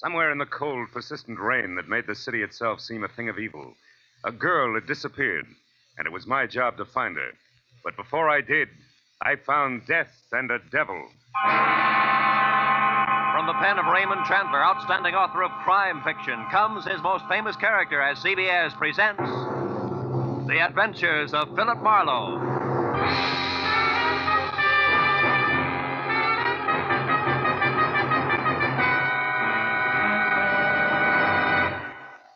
Somewhere in the cold, persistent rain that made the city itself seem a thing of evil, a girl had disappeared, and it was my job to find her. But before I did, I found death and a devil. From the pen of Raymond Chandler, outstanding author of crime fiction, comes his most famous character as CBS presents The Adventures of Philip Marlowe.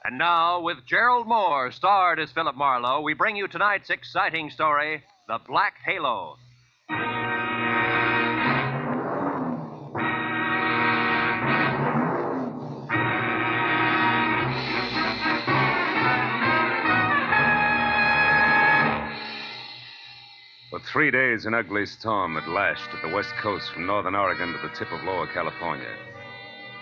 And now, with Gerald Moore, starred as Philip Marlowe, we bring you tonight's exciting story, The Black Halo. For 3 days, an ugly storm had lashed at the west coast from northern Oregon to the tip of Lower California.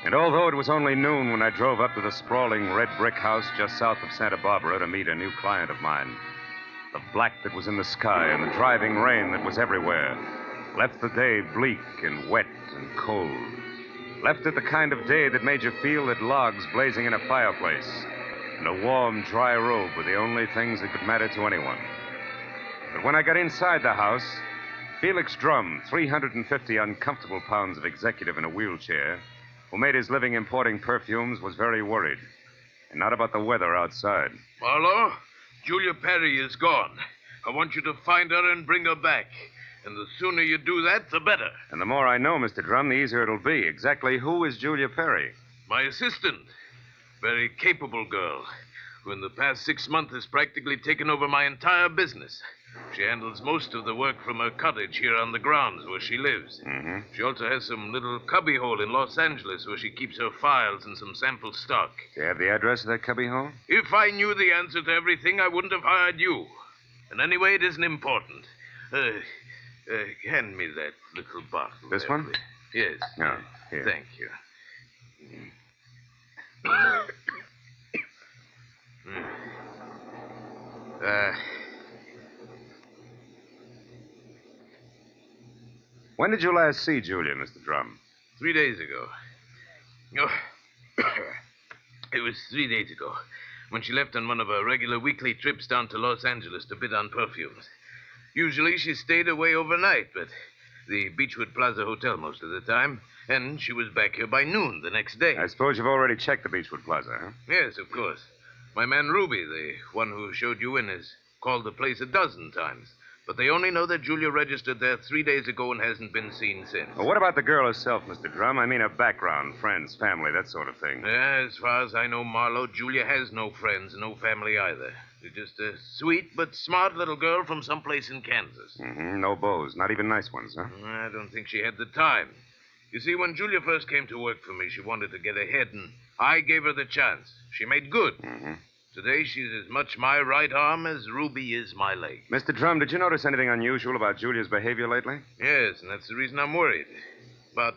And although it was only noon when I drove up to the sprawling red brick house just south of Santa Barbara to meet a new client of mine, the black that was in the sky and the driving rain that was everywhere left the day bleak and wet and cold. Left it the kind of day that made you feel that logs blazing in a fireplace and a warm, dry robe were the only things that could matter to anyone. But when I got inside the house, Felix Drum, 350 uncomfortable pounds of executive in a wheelchair, who made his living importing perfumes, was very worried. And not about the weather outside. Marlowe, Julia Perry is gone. I want you to find her and bring her back. And the sooner you do that, the better. And the more I know, Mr. Drum, the easier it'll be. Exactly who is Julia Perry? My assistant. Very capable girl, who in the past 6 months has practically taken over my entire business. She handles most of the work from her cottage here on the grounds where she lives. Mm-hmm. She also has some little cubbyhole in Los Angeles where she keeps her files and some sample stock. Do you have the address of that cubbyhole? If I knew the answer to everything, I wouldn't have hired you. And anyway, it isn't important. Hand me that little bottle. This there, one? please. Yes. No, here. Thank you. When did you last see Julia, Mr. Drum? 3 days ago. Oh, it was 3 days ago when she left on one of her regular weekly trips down to Los Angeles to bid on perfumes. Usually she stayed away overnight, but the Beechwood Plaza Hotel most of the time, and she was back here by noon the next day. I suppose you've already checked the Beechwood Plaza, huh? Yes, of course. My man Ruby, the one who showed you in, has called the place a dozen times. But they only know that Julia registered there 3 days ago and hasn't been seen since. Well, what about the girl herself, Mr. Drum? I mean her background, friends, family, that sort of thing. As far as I know, Marlowe, Julia has no friends, no family either. She's just a sweet but smart little girl from someplace in Kansas. Mm-hmm. No beaux, not even nice ones, huh? I don't think she had the time. You see, when Julia first came to work for me, she wanted to get ahead, and I gave her the chance. She made good. Mm-hmm. Today, she's as much my right arm as Ruby is my leg. Mr. Drum, did you notice anything unusual about Julia's behavior lately? Yes, and that's the reason I'm worried. About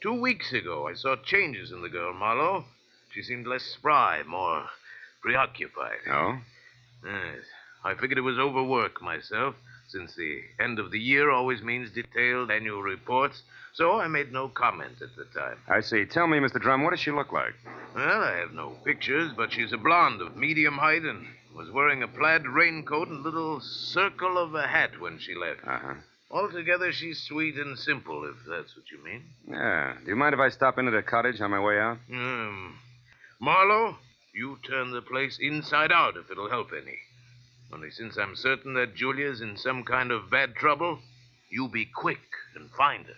2 weeks ago, I saw changes in the girl, Marlowe. She seemed less spry, more preoccupied. Oh? Yes. I figured it was overwork myself, since the end of the year always means detailed annual reports, so I made no comment at the time. I see. Tell me, Mr. Drum, what does she look like? Well, I have no pictures, but she's a blonde of medium height and was wearing a plaid raincoat and little circle of a hat when she left. Uh-huh. Altogether, she's sweet and simple, if that's what you mean. Yeah. Do you mind if I stop into the cottage on my way out? Marlowe, you turn the place inside out if it'll help any. Only since I'm certain that Julia's in some kind of bad trouble, you be quick and find her.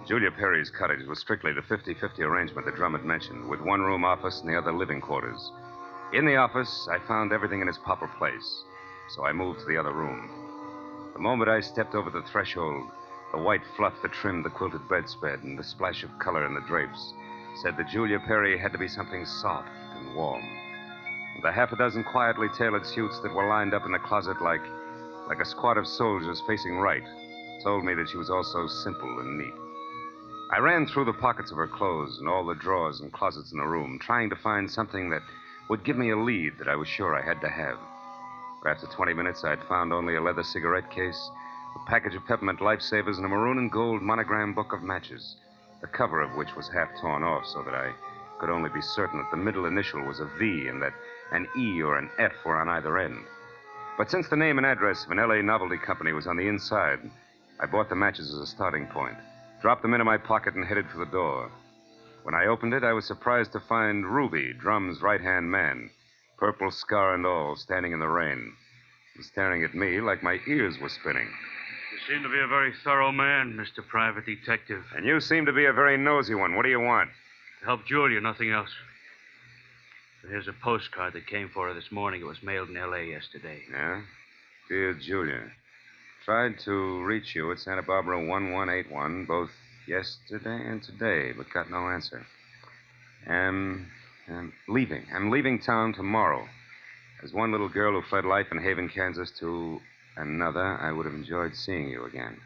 Julia Perry's cottage was strictly the 50-50 arrangement that Drum had mentioned, with one room office and the other living quarters. In the office, I found everything in its proper place, so I moved to the other room. The moment I stepped over the threshold, the white fluff that trimmed the quilted bedspread and the splash of color in the drapes said that Julia Perry had to be something soft and warm. And the half a dozen quietly tailored suits that were lined up in the closet like a squad of soldiers facing right told me that she was also simple and neat. I ran through the pockets of her clothes and all the drawers and closets in the room, trying to find something that would give me a lead that I was sure I had to have. But after 20 minutes, I'd found only a leather cigarette case, a package of peppermint lifesavers, and a maroon and gold monogram book of matches, the cover of which was half torn off so that I could only be certain that the middle initial was a V and that an E or an F were on either end. But since the name and address of an L.A. novelty company was on the inside, I bought the matches as a starting point, dropped them into my pocket, and headed for the door. When I opened it, I was surprised to find Ruby, Drum's right-hand man, purple scar and all, standing in the rain, and staring at me like my ears were spinning. You seem to be a very thorough man, Mr. Private Detective. And you seem to be a very nosy one. What do you want? To help Julia, nothing else. Here's a postcard that came for her this morning. It was mailed in L.A. yesterday. Yeah? Dear Julia, tried to reach you at Santa Barbara 1181 both yesterday and today, but got no answer. I'm leaving. I'm leaving town tomorrow. As one little girl who fled life in Haven, Kansas to another, I would have enjoyed seeing you again.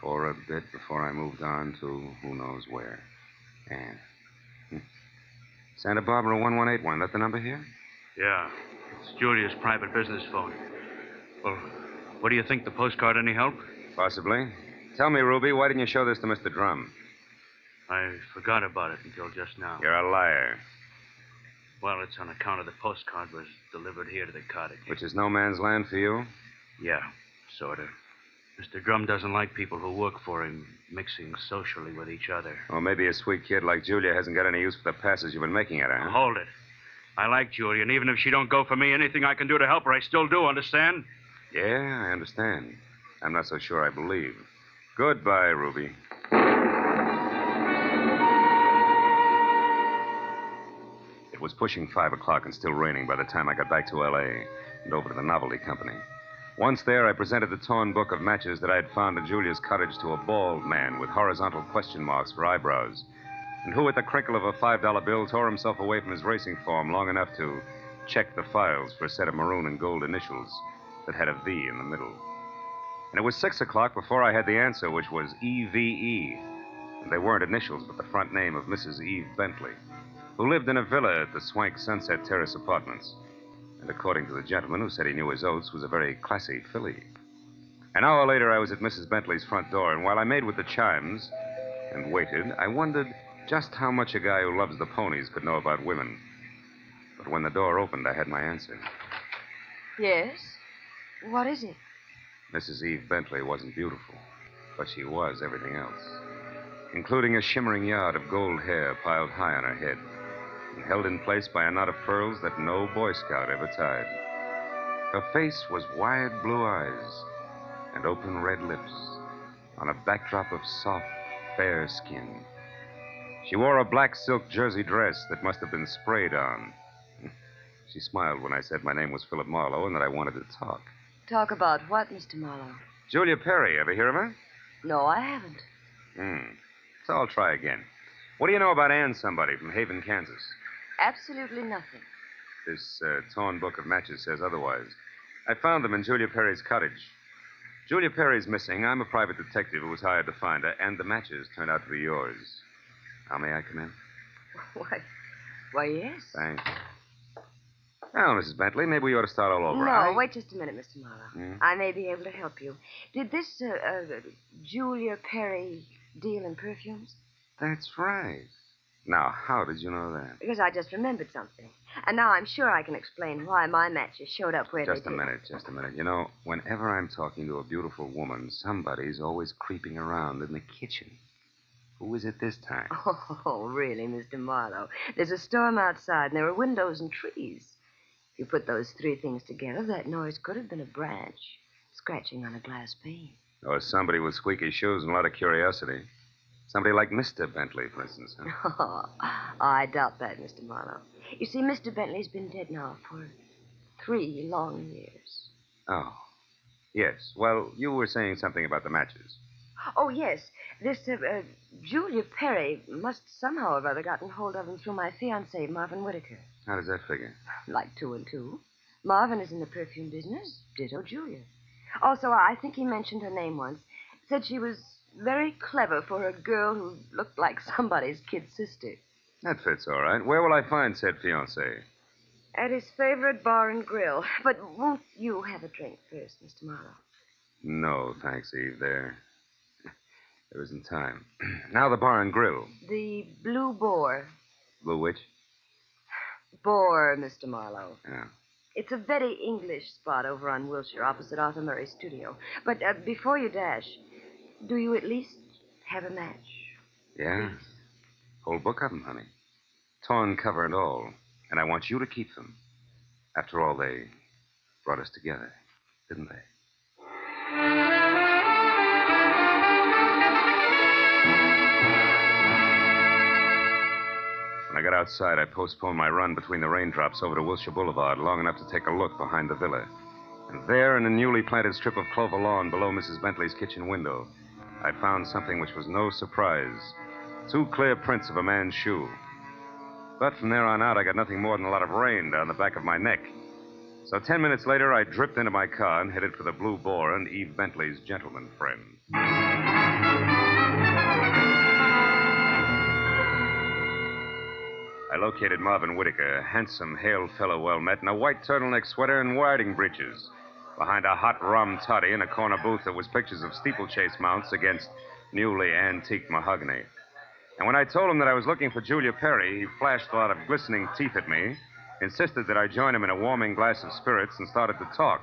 For a bit before I moved on to who knows where. Anne. Santa Barbara 1181. That the number here? Yeah. It's Julia's private business phone. Well, what do you think? The postcard any help? Possibly. Tell me, Ruby, why didn't you show this to Mr. Drum? I forgot about it until just now. You're a liar. Well, it's on account of the postcard was delivered here to the cottage. Which is no man's land for you? Yeah, sort of. Mr. Drum doesn't like people who work for him mixing socially with each other. Well, maybe a sweet kid like Julia hasn't got any use for the passes you've been making at her, huh? Hold it. I like Julia, and even if she don't go for me, anything I can do to help her, I still do, understand? Yeah, I understand. I'm not so sure I believe. Goodbye, Ruby. It was pushing 5 o'clock and still raining by the time I got back to L.A. and over to the novelty company. Once there, I presented the torn book of matches that I had found in Julia's cottage to a bald man with horizontal question marks for eyebrows, and who, at the crinkle of a $5 bill, tore himself away from his racing form long enough to check the files for a set of maroon and gold initials that had a V in the middle. And it was 6 o'clock before I had the answer, which was EVE. And they weren't initials, but the front name of Mrs. Eve Bentley, who lived in a villa at the swank Sunset Terrace Apartments. And according to the gentleman who said he knew his oats, was a very classy filly. An hour later, I was at Mrs. Bentley's front door, and while I made with the chimes and waited, I wondered just how much a guy who loves the ponies could know about women. But when the door opened, I had my answer. Yes? What is it? Mrs. Eve Bentley wasn't beautiful, but she was everything else, including a shimmering yard of gold hair piled high on her head and held in place by a knot of pearls that no Boy Scout ever tied. Her face was wide blue eyes and open red lips on a backdrop of soft, fair skin. She wore a black silk jersey dress that must have been sprayed on. She smiled when I said my name was Philip Marlowe and that I wanted to talk. Talk about what, Mr. Marlowe? Julia Perry, ever hear of her? No, I haven't. So I'll try again. What do you know about Ann somebody from Haven, Kansas? Absolutely nothing. This torn book of matches says otherwise. I found them in Julia Perry's cottage. Julia Perry's missing. I'm a private detective who was hired to find her, and the matches turned out to be yours. Now, may I come in? Why, yes. Thanks. Now, Mrs. Bentley, maybe we ought to start all over. No, wait just a minute, Mr. Marlowe. I may be able to help you. Did this Julia Perry deal in perfumes? That's right. Now, how did you know that? Because I just remembered something. And now I'm sure I can explain why my matches showed up where they did. Just a minute. You know, whenever I'm talking to a beautiful woman, somebody's always creeping around in the kitchen. Who is it this time? Oh, really, Mr. Marlowe? There's a storm outside, and there are windows and trees. If you put those three things together, that noise could have been a branch scratching on a glass pane. Or somebody with squeaky shoes and a lot of curiosity. Somebody like Mr. Bentley, for instance. Huh? Oh, I doubt that, Mr. Marlowe. You see, Mr. Bentley's been dead now for 3 long years. Oh. Yes. Well, you were saying something about the matches. Oh, yes. This Julia Perry must somehow or other gotten hold of them through my fiancé, Marvin Whitaker. How does that figure? Like 2 and 2. Marvin is in the perfume business. Ditto Julia. Also, I think he mentioned her name once. Said she was very clever for a girl who looked like somebody's kid sister. That fits all right. Where will I find said fiancé? At his favorite bar and grill. But won't you have a drink first, Mr. Marlowe? No, thanks, Eve. There isn't time. Now the bar and grill. The Blue Boar. Blue which? Boar, Mr. Marlowe. Yeah. It's a very English spot over on Wilshire, opposite Arthur Murray's studio. But before you dash, do you at least have a match? Yeah? Whole book of them, honey. Torn cover and all. And I want you to keep them. After all, they brought us together, didn't they? When I got outside, I postponed my run between the raindrops over to Wilshire Boulevard long enough to take a look behind the villa. And there, in a newly planted strip of clover lawn below Mrs. Bentley's kitchen window, I found something which was no surprise. 2 clear prints of a man's shoe. But from there on out, I got nothing more than a lot of rain down the back of my neck. So 10 minutes later, I dripped into my car and headed for the Blue Boar and Eve Bentley's gentleman friend. I located Marvin Whitaker, a handsome, hale fellow well met, in a white turtleneck sweater and riding breeches, behind a hot rum toddy in a corner booth that was pictures of steeplechase mounts against newly antique mahogany. And when I told him that I was looking for Julia Perry, he flashed a lot of glistening teeth at me, insisted that I join him in a warming glass of spirits, and started to talk,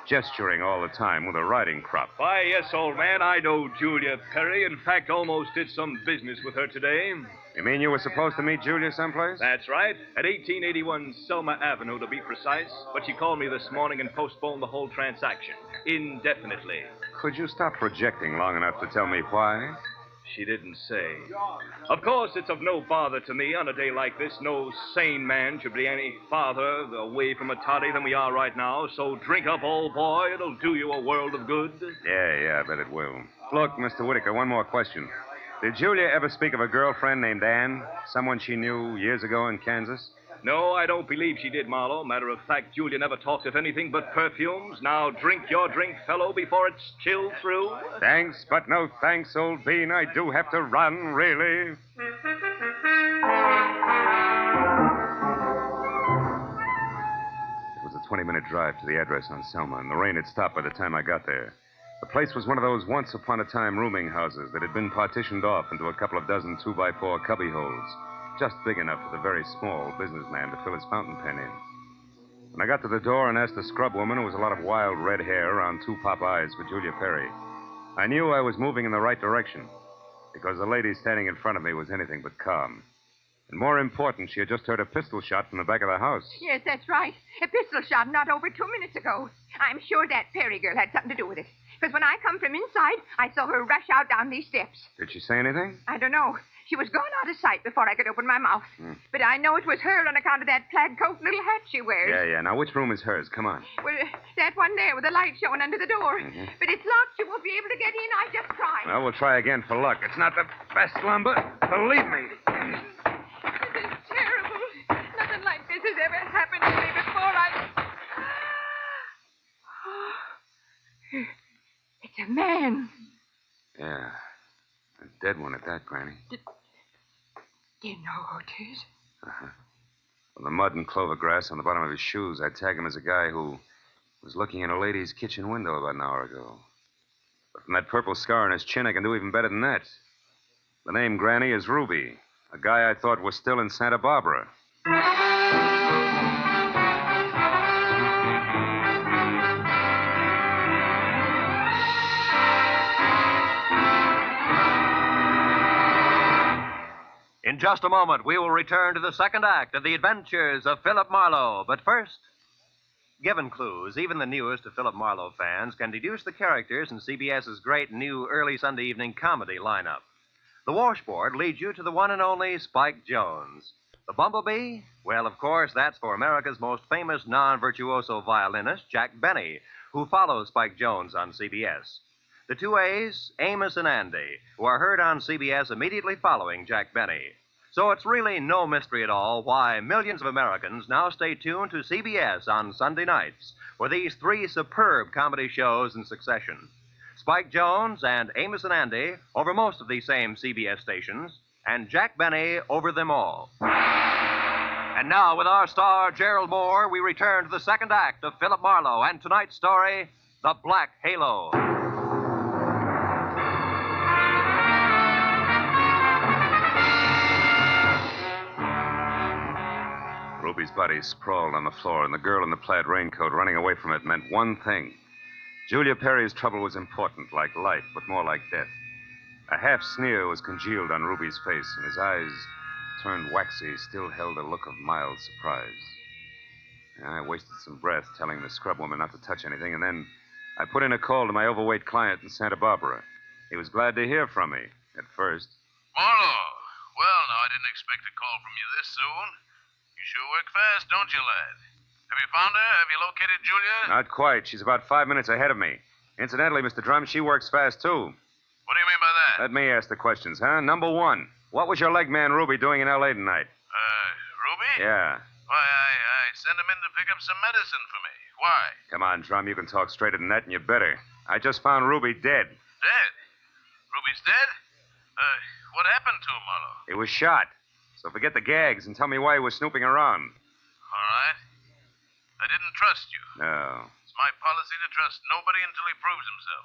gesturing all the time with a riding crop. Why, yes, old man, I know Julia Perry. In fact, almost did some business with her today. You mean you were supposed to meet Julia someplace? That's right. At 1881 Selma Avenue, to be precise. But she called me this morning and postponed the whole transaction indefinitely. Could you stop projecting long enough to tell me why? She didn't say. Of course, it's of no bother to me on a day like this. No sane man should be any farther away from a toddy than we are right now. So drink up, old boy. It'll do you a world of good. Yeah, I bet it will. Look, Mr. Whitaker, one more question. Did Julia ever speak of a girlfriend named Anne? Someone she knew years ago in Kansas? No, I don't believe she did, Marlowe. Matter of fact, Julia never talked of anything but perfumes. Now drink your drink, fellow, before it's chilled through. Thanks, but no thanks, old bean. I do have to run, really. It was a 20-minute drive to the address on Selma, and the rain had stopped by the time I got there. The place was one of those once-upon-a-time rooming houses that had been partitioned off into a couple of dozen 2x4 cubby holes, just big enough for the very small businessman to fill his fountain pen in. When I got to the door and asked the scrub woman, who was a lot of wild red hair around 2 pop eyes, for Julia Perry, I knew I was moving in the right direction, because the lady standing in front of me was anything but calm. And more important, she had just heard a pistol shot from the back of the house. Yes, that's right. A pistol shot not over 2 minutes ago. I'm sure that Perry girl had something to do with it. Because when I come from inside, I saw her rush out down these steps. Did she say anything? I don't know. She was gone out of sight before I could open my mouth. But I know it was her on account of that plaid coat and little hat she wears. Yeah. Now, which room is hers? Come on. Well, that one there with the light showing under the door. But it's locked. You won't be able to get in. I just tried. Well, we'll try again for luck. It's not the best lumber. Believe me. This is terrible. Nothing like this has ever happened to me before. It's a man. Yeah. A dead one at that, Granny. Do you know who it is? Uh-huh. Well, the mud and clover grass on the bottom of his shoes, I'd tag him as a guy who was looking in a lady's kitchen window about an hour ago. But from that purple scar on his chin, I can do even better than that. The name, Granny, is Ruby, a guy I thought was still in Santa Barbara. In just a moment, we will return to the second act of the adventures of Philip Marlowe. But first, given clues, even the newest of Philip Marlowe fans can deduce the characters in CBS's great new early Sunday evening comedy lineup. The washboard leads you to the one and only Spike Jones. The bumblebee? Well, of course, that's for America's most famous non-virtuoso violinist, Jack Benny, who follows Spike Jones on CBS. The 2 A's, Amos and Andy, who are heard on CBS immediately following Jack Benny. So it's really no mystery at all why millions of Americans now stay tuned to CBS on Sunday nights for these 3 superb comedy shows in succession. Spike Jones and Amos and Andy over most of these same CBS stations, and Jack Benny over them all. And now, with our star, Gerald Moore, we return to the second act of Philip Marlowe and tonight's story, The Black Halo. Ruby's body sprawled on the floor, and the girl in the plaid raincoat running away from it meant one thing. Julia Perry's trouble was important, like life, but more like death. A half sneer was congealed on Ruby's face, and his eyes, turned waxy, still held a look of mild surprise. I wasted some breath telling the scrub woman not to touch anything, and then I put in a call to my overweight client in Santa Barbara. He was glad to hear from me, at first. Marlowe. Well, now, I didn't expect a call from you this soon. You sure work fast, don't you, lad? Have you found her? Have you located Julia? Not quite. She's about 5 minutes ahead of me. Incidentally, Mr. Drum, she works fast, too. What do you mean by that? Let me ask the questions, huh? Number one, what was your leg man Ruby doing in L.A. tonight? Ruby? Yeah. Why, I sent him in to pick up some medicine for me. Why? Come on, Drum, you can talk straighter than that, and you better. I just found Ruby dead. Dead? Ruby's dead? What happened to him, Marlowe? He was shot. So forget the gags and tell me why he was snooping around. All right. I didn't trust you. No. It's my policy to trust nobody until he proves himself.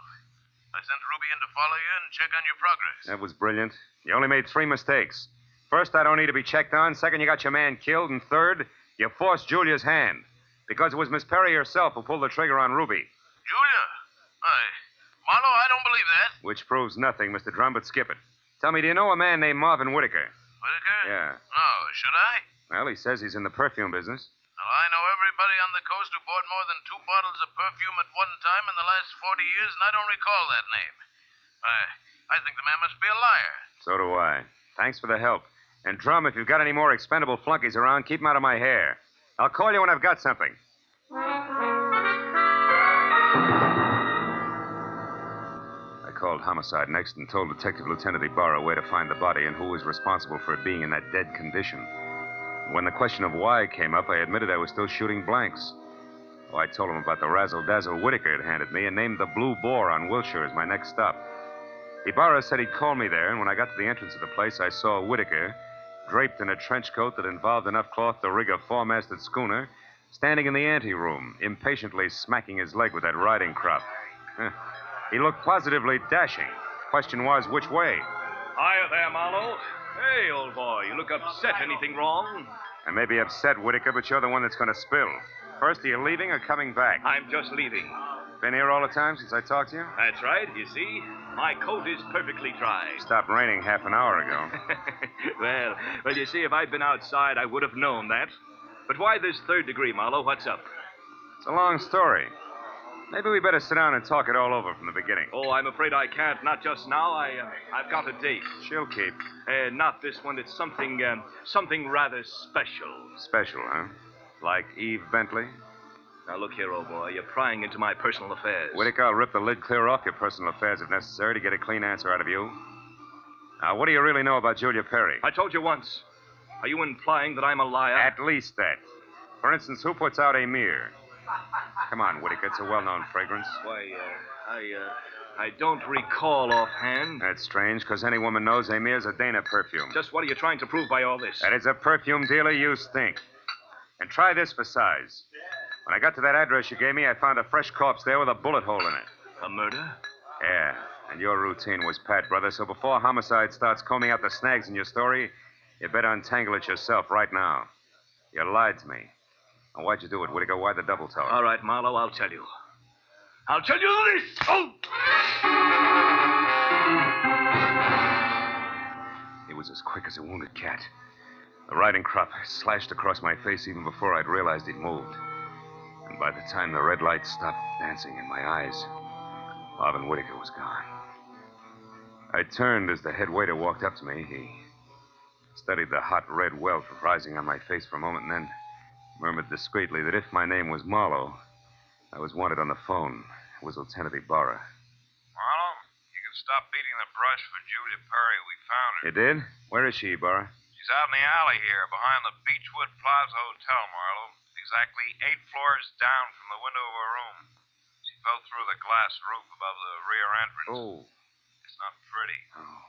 I sent Ruby in to follow you and check on your progress. That was brilliant. You only made 3 mistakes. First, I don't need to be checked on. Second, you got your man killed. And third, you forced Julia's hand. Because it was Miss Perry herself who pulled the trigger on Ruby. Julia? Marlowe, I don't believe that. Which proves nothing, Mr. Drum, but skip it. Tell me, do you know a man named Marvin Whitaker? Whitaker? Yeah. No, should I? Well, he says he's in the perfume business. Well, I know everybody on the coast who bought more than 2 bottles of perfume at one time in the last 40 years, and I don't recall that name. I think the man must be a liar. So do I. Thanks for the help. And, Drum, if you've got any more expendable flunkies around, keep them out of my hair. I'll call you when I've got something. I called homicide next and told Detective Lieutenant Ibarra where to find the body and who was responsible for it being in that dead condition. When the question of why came up, I admitted I was still shooting blanks. Oh, I told him about the razzle-dazzle Whitaker had handed me and named the Blue Boar on Wilshire as my next stop. Ibarra said he'd call me there, and when I got to the entrance of the place, I saw Whitaker, draped in a trench coat that involved enough cloth to rig a 4-masted schooner, standing in the anteroom, impatiently smacking his leg with that riding crop. He looked positively dashing. Question was, which way? Hiya there, Marlowe. Hey, old boy, you look upset. Anything wrong? I may be upset, Whitaker, but you're the one that's going to spill. First, are you leaving or coming back? I'm just leaving. Been here all the time since I talked to you? That's right. You see, my coat is perfectly dry. Stopped raining half an hour ago. well, you see, if I'd been outside, I would have known that. But why this 3rd degree, Marlowe? What's up? It's a long story. Maybe we better sit down and talk it all over from the beginning. Oh, I'm afraid I can't. Not just now. I've got a date. She'll keep. Not this one. It's something rather special. Special, huh? Like Eve Bentley? Now, look here, old boy. You're prying into my personal affairs. Whitaker, I'll rip the lid clear off your personal affairs if necessary to get a clean answer out of you. Now, what do you really know about Julia Perry? I told you once. Are you implying that I'm a liar? At least that. For instance, who puts out Amir? Come on, Whitaker. It's a well-known fragrance. Why, I don't recall offhand. That's strange, because any woman knows Amir's a Dana perfume. Just what are you trying to prove by all this? That as a perfume dealer, you stink. And try this for size. When I got to that address you gave me, I found a fresh corpse there with a bullet hole in it. A murder? Yeah, and your routine was pat, brother, so before homicide starts combing out the snags in your story, you better untangle it yourself right now. You lied to me. Now, why'd you do it, Whitaker? Why the double talk? All right, Marlowe, I'll tell you. I'll tell you this! Oh! He was as quick as a wounded cat. The riding crop slashed across my face even before I'd realized he'd moved. And by the time the red light stopped dancing in my eyes, Marvin Whitaker was gone. I turned as the head waiter walked up to me. He studied the hot red welt rising on my face for a moment and then murmured discreetly that if my name was Marlowe, I was wanted on the phone. It was Lieutenant Ibarra. Marlowe, you can stop beating the brush for Julia Perry. We found her. You did? Where is she, Ibarra? She's out in the alley here, behind the Beechwood Plaza Hotel, Marlowe. Exactly 8 floors down from the window of her room. She fell through the glass roof above the rear entrance. Oh. It's not pretty. Oh.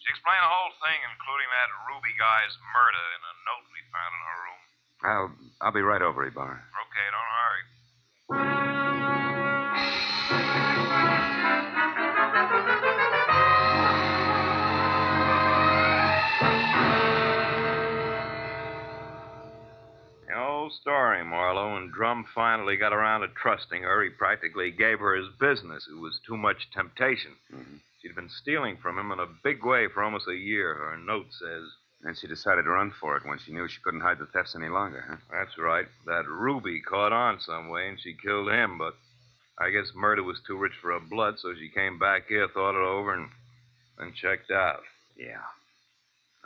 She explained the whole thing, including that Ruby guy's murder, in a note we found in her room. I'll be right over, Ibarra. Okay, don't hurry. The old story, Marlowe. When Drum finally got around to trusting her, he practically gave her his business. It was too much temptation. Mm-hmm. She'd been stealing from him in a big way for almost a year, her note says. And she decided to run for it when she knew she couldn't hide the thefts any longer, huh? That's right. That Ruby caught on some way, and she killed him, but I guess murder was too rich for her blood, so she came back here, thought it over, and then checked out. Yeah.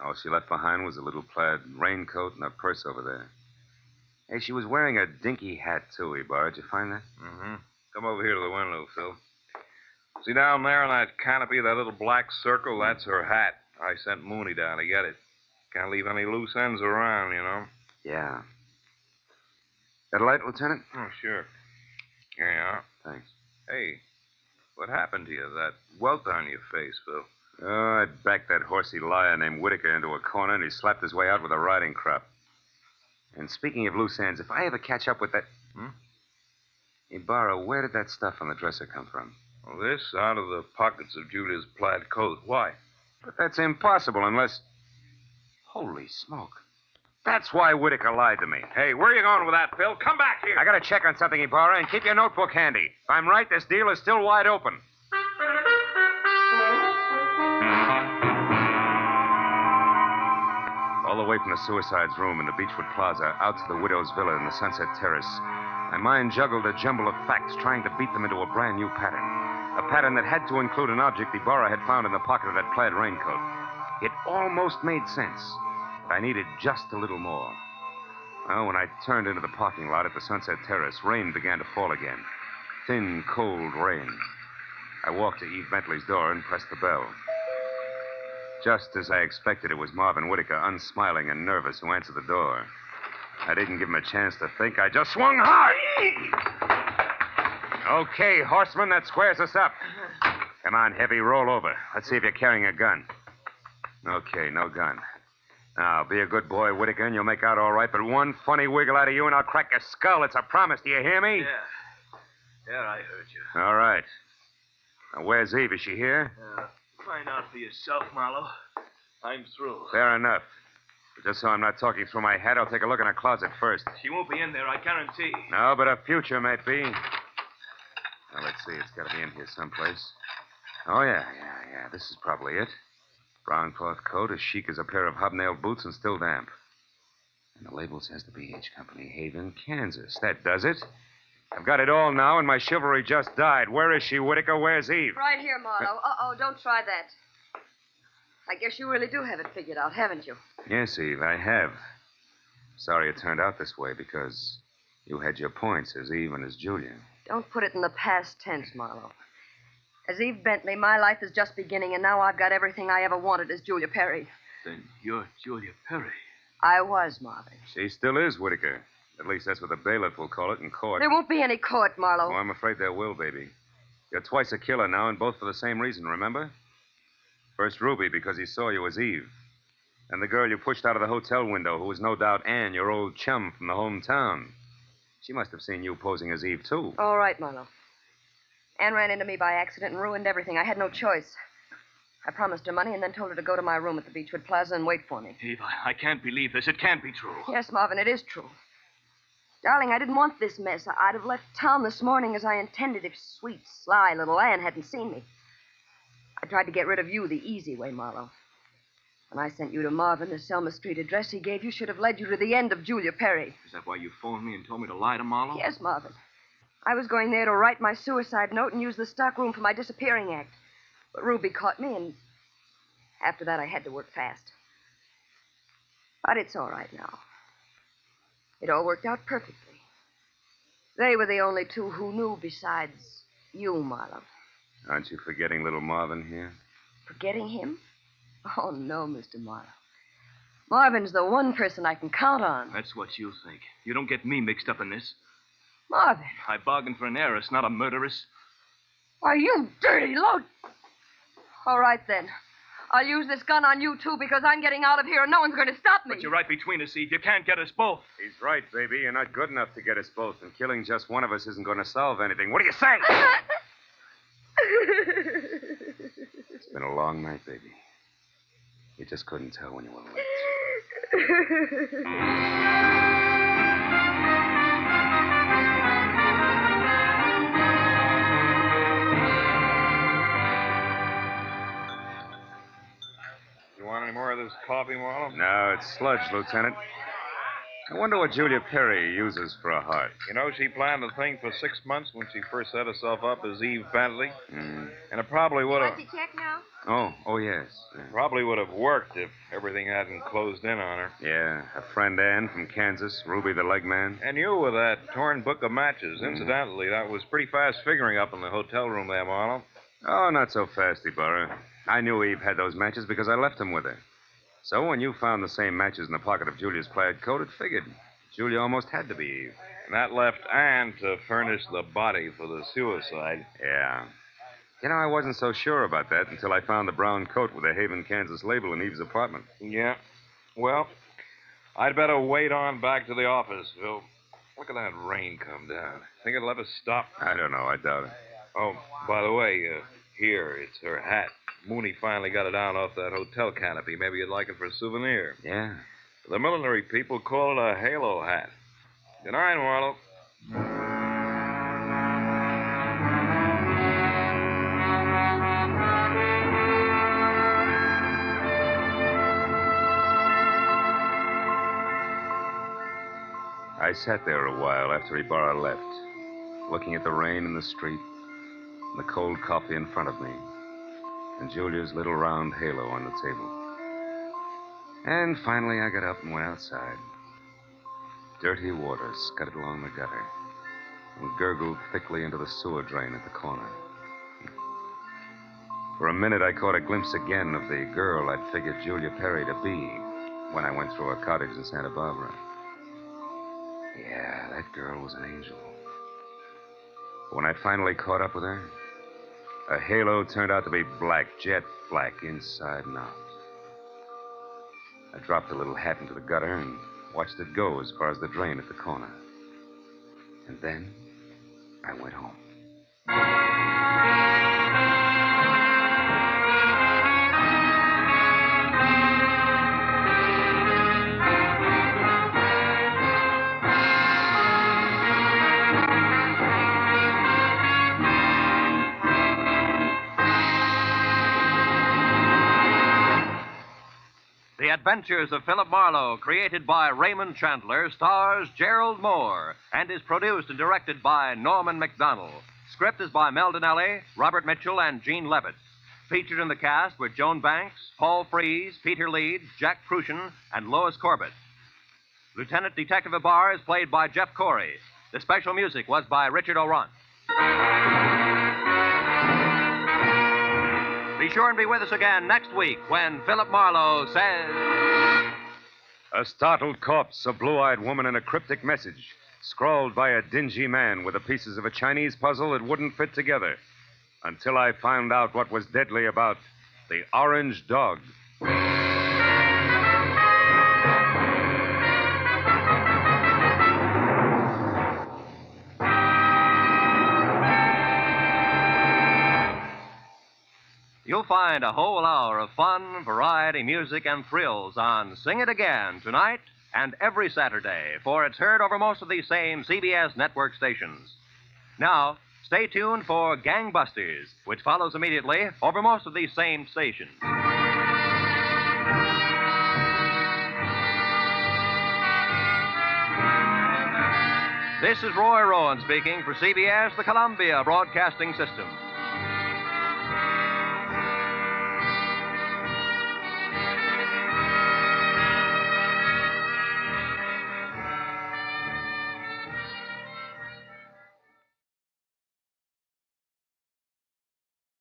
All she left behind was a little plaid raincoat and a purse over there. Hey, she was wearing a dinky hat, too, Ibarra. Did you find that? Mm-hmm. Come over here to the window, Phil. See down there in that canopy, that little black circle? That's her hat. I sent Mooney down to get it. Can't leave any loose ends around, you know. Yeah. Got a light, Lieutenant? Oh, sure. Here you are. Thanks. Hey, what happened to you? That welt on your face, Phil. Oh, I backed that horsey liar named Whitaker into a corner, and he slapped his way out with a riding crop. And speaking of loose ends, if I ever catch up with that... Ibarra, where did that stuff on the dresser come from? Well, this out of the pockets of Julia's plaid coat. Why? But that's impossible unless... Holy smoke. That's why Whitaker lied to me. Hey, where are you going with that, Phil? Come back here. I gotta check on something, Ibarra, and keep your notebook handy. If I'm right, this deal is still wide open. All the way from the suicide's room in the Beechwood Plaza out to the widow's villa in the Sunset Terrace, my mind juggled a jumble of facts, trying to beat them into a brand new pattern. A pattern that had to include an object Ibarra had found in the pocket of that plaid raincoat. It almost made sense, but I needed just a little more. Well, when I turned into the parking lot at the Sunset Terrace, rain began to fall again. Thin, cold rain. I walked to Eve Bentley's door and pressed the bell. Just as I expected, it was Marvin Whitaker, unsmiling and nervous, who answered the door. I didn't give him a chance to think. I just swung hard. Okay, horseman, that squares us up. Come on, Heavy, roll over. Let's see if you're carrying a gun. Okay, no gun. Now, be a good boy, Whitaker, and you'll make out all right, but one funny wiggle out of you and I'll crack your skull. It's a promise. Do you hear me? Yeah, I heard you. All right. Now, where's Eve? Is she here? Find out for yourself, Marlowe. I'm through. Fair enough. But just so I'm not talking through my head, I'll take a look in her closet first. She won't be in there, I guarantee. No, but her future might be. Now, let's see. It's got to be in here someplace. Oh, yeah. This is probably it. Brown cloth coat, as chic as a pair of hobnailed boots, and still damp. And the label says the B.H. Company, Haven, Kansas. That does it. I've got it all now, and my chivalry just died. Where is she, Whitaker? Where's Eve? Right here, Marlowe. Don't try that. I guess you really do have it figured out, haven't you? Yes, Eve, I have. Sorry it turned out this way, because you had your points as Eve and as Julia. Don't put it in the past tense, Marlowe. As Eve Bentley, my life is just beginning, and now I've got everything I ever wanted as Julia Perry. Then you're Julia Perry. I was, Marvin. She still is, Whitaker. At least that's what the bailiff will call it in court. There won't be any court, Marlowe. Oh, I'm afraid there will, baby. You're twice a killer now, and both for the same reason, remember? First Ruby, because he saw you as Eve. And the girl you pushed out of the hotel window, who was no doubt Anne, your old chum from the hometown. She must have seen you posing as Eve, too. All right, Marlowe. Anne ran into me by accident and ruined everything. I had no choice. I promised her money and then told her to go to my room at the Beechwood Plaza and wait for me. Eve, I can't believe this. It can't be true. Yes, Marvin, it is true. Darling, I didn't want this mess. I'd have left town this morning as I intended if sweet, sly little Anne hadn't seen me. I tried to get rid of you the easy way, Marlowe. When I sent you to Marvin, the Selma Street address he gave you should have led you to the end of Julia Perry. Is that why you phoned me and told me to lie to Marlowe? Yes, Marvin. I was going there to write my suicide note and use the stockroom for my disappearing act. But Ruby caught me, and after that I had to work fast. But it's all right now. It all worked out perfectly. They were the only two who knew besides you, Marlowe. Aren't you forgetting little Marvin here? Forgetting him? Oh, no, Mr. Marlowe. Marvin's the one person I can count on. That's what you think. You don't get me mixed up in this. Marvin. I bargained for an heiress, not a murderess. Why, you dirty load. All right, then. I'll use this gun on you, too, because I'm getting out of here and no one's going to stop me. But you're right between us, Eve. You can't get us both. He's right, baby. You're not good enough to get us both, and killing just one of us isn't going to solve anything. What do you say? It's been a long night, baby. You just couldn't tell when you were late. You want any more of this coffee, Marlowe? No, it's sludge, Lieutenant. I wonder what Julia Perry uses for a heart. You know, she planned the thing for 6 months when she first set herself up as Eve Bentley. Mm. And it probably would have... Want to check now? Oh, yes. Yeah. Probably would have worked if everything hadn't closed in on her. Yeah, her friend Ann from Kansas, Ruby the leg man. And you with that torn book of matches. Incidentally, that was pretty fast figuring up in the hotel room there, Marlowe. Oh, not so fast, Ibarra. I knew Eve had those matches because I left them with her. So when you found the same matches in the pocket of Julia's plaid coat, it figured. Julia almost had to be Eve. And that left Ann to furnish the body for the suicide. Yeah. You know, I wasn't so sure about that until I found the brown coat with the Haven, Kansas label in Eve's apartment. Yeah. Well, I'd better wait on back to the office, Phil. Look at that rain come down. Think it'll ever stop? I don't know. I doubt it. Oh, by the way, here, it's her hat. Mooney finally got it down off that hotel canopy. Maybe you'd like it for a souvenir. Yeah. The military people call it a halo hat. Good night, Marlowe. I sat there a while after Ibarra left, looking at the rain in the street, and the cold coffee in front of me, and Julia's little round halo on the table. And finally I got up and went outside. Dirty water scudded along the gutter and gurgled thickly into the sewer drain at the corner. For a minute I caught a glimpse again of the girl I'd figured Julia Perry to be when I went through her cottage in Santa Barbara. Yeah, that girl was an angel. But when I finally caught up with her, her halo turned out to be black, jet black, inside and out. I dropped the little hat into the gutter and watched it go as far as the drain at the corner. And then I went home. The Adventures of Philip Marlowe, created by Raymond Chandler, stars Gerald Moore and is produced and directed by Norman McDonald. Script is by Mel Donnelly, Robert Mitchell, and Gene Levitt. Featured in the cast were Joan Banks, Paul Frees, Peter Leeds, Jack Prussian, and Lois Corbett. Lieutenant Detective Ibarra is played by Jeff Corey. The special music was by Richard O'Runt. Be sure and be with us again next week when Philip Marlowe says... A startled corpse, a blue-eyed woman, and a cryptic message, scrawled by a dingy man with the pieces of a Chinese puzzle that wouldn't fit together, until I found out what was deadly about the orange dog. You'll find a whole hour of fun, variety, music, and thrills on Sing It Again tonight and every Saturday, for it's heard over most of these same CBS network stations. Now, stay tuned for Gangbusters, which follows immediately over most of these same stations. This is Roy Rowan speaking for CBS, the Columbia Broadcasting System.